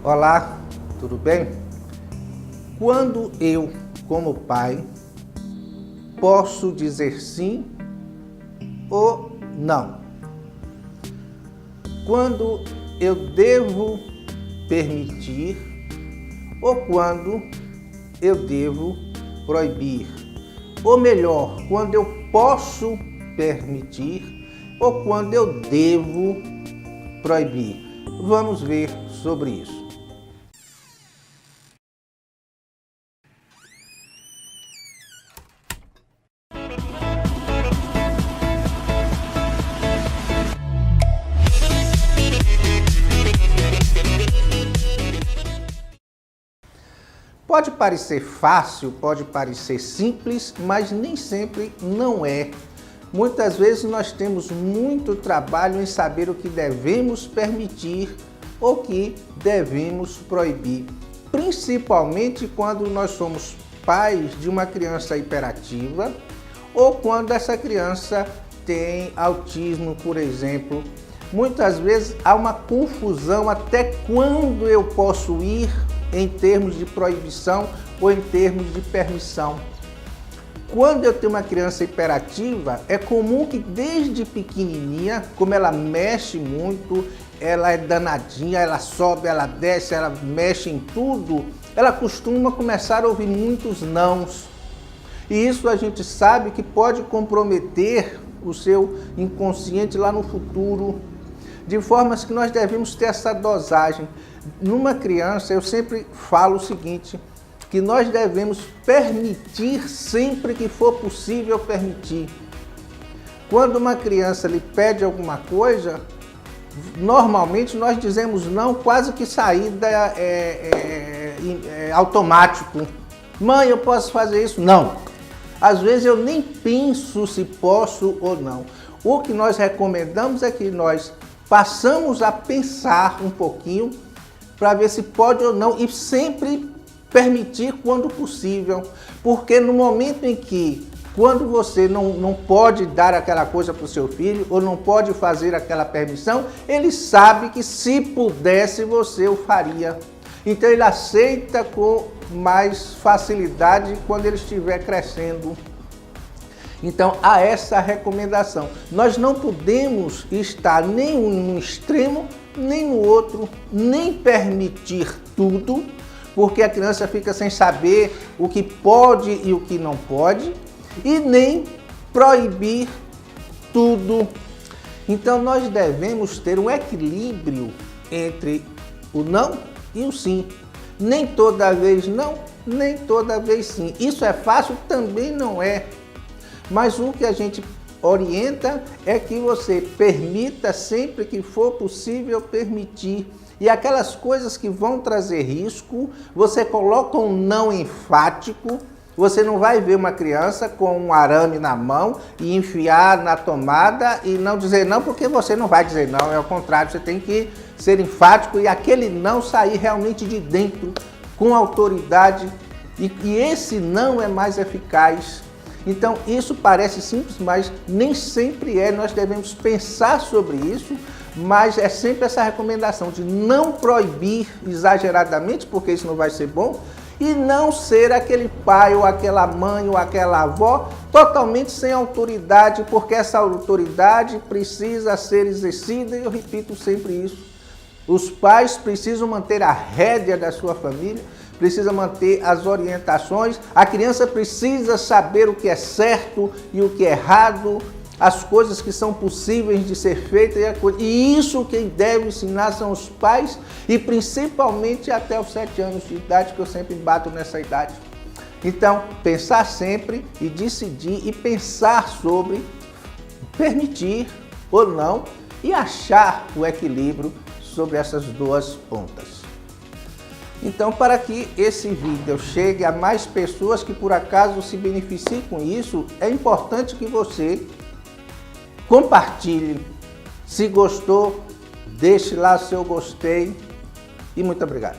Olá, tudo bem? Quando eu, como pai, posso dizer sim ou não? Quando eu devo permitir ou quando eu devo proibir? Ou melhor, quando eu posso permitir ou quando eu devo proibir? Vamos ver sobre isso. Pode parecer fácil, pode parecer simples, mas nem sempre não é. Muitas vezes nós temos muito trabalho em saber o que devemos permitir ou o que devemos proibir. Principalmente quando nós somos pais de uma criança hiperativa ou quando essa criança tem autismo, por exemplo. Muitas vezes há uma confusão até quando eu posso ir em termos de proibição ou em termos de permissão. Quando eu tenho uma criança hiperativa, é comum que desde pequenininha, como ela mexe muito, ela é danadinha, ela sobe, ela desce, ela mexe em tudo, ela costuma começar a ouvir muitos nãos. E isso a gente sabe que pode comprometer o seu inconsciente lá no futuro, de formas que nós devemos ter essa dosagem. Numa criança, eu sempre falo o seguinte, que nós devemos permitir sempre que for possível permitir. Quando uma criança lhe pede alguma coisa, normalmente nós dizemos não, quase que saída automático. Mãe, eu posso fazer isso? Não. Às vezes eu nem penso se posso ou não. O que nós recomendamos é que nós passamos a pensar um pouquinho para ver se pode ou não e sempre permitir quando possível, porque no momento em que, quando você não pode dar aquela coisa para o seu filho ou não pode fazer aquela permissão, ele sabe que se pudesse você o faria. Então ele aceita com mais facilidade quando ele estiver crescendo. Então, há essa recomendação. Nós não podemos estar nem num extremo, nem no outro, nem permitir tudo, porque a criança fica sem saber o que pode e o que não pode, e nem proibir tudo. Então, nós devemos ter um equilíbrio entre o não e o sim. Nem toda vez não, nem toda vez sim. Isso é fácil? Também não é. Mas o que a gente orienta é que você permita sempre que for possível permitir. E aquelas coisas que vão trazer risco, você coloca um não enfático. Você não vai ver uma criança com um arame na mão e enfiar na tomada e não dizer não, porque você não vai dizer não. É o contrário, você tem que ser enfático e aquele não sair realmente de dentro, com autoridade. E esse não é mais eficaz. Então, isso parece simples, mas nem sempre é. Nós devemos pensar sobre isso, mas é sempre essa recomendação de não proibir exageradamente, porque isso não vai ser bom, e não ser aquele pai ou aquela mãe ou aquela avó totalmente sem autoridade, porque essa autoridade precisa ser exercida, e eu repito sempre isso. Os pais precisam manter a rédea da sua família, precisa manter as orientações, a criança precisa saber o que é certo e o que é errado, as coisas que são possíveis de ser feitas, e isso quem deve ensinar são os pais, e principalmente até os 7 anos de idade, que eu sempre bato nessa idade. Então, pensar sempre e decidir e pensar sobre permitir ou não e achar o equilíbrio sobre essas duas pontas. Então, para que esse vídeo chegue a mais pessoas que por acaso se beneficiem com isso, é importante que você compartilhe. Se gostou, deixe lá seu gostei e muito obrigado.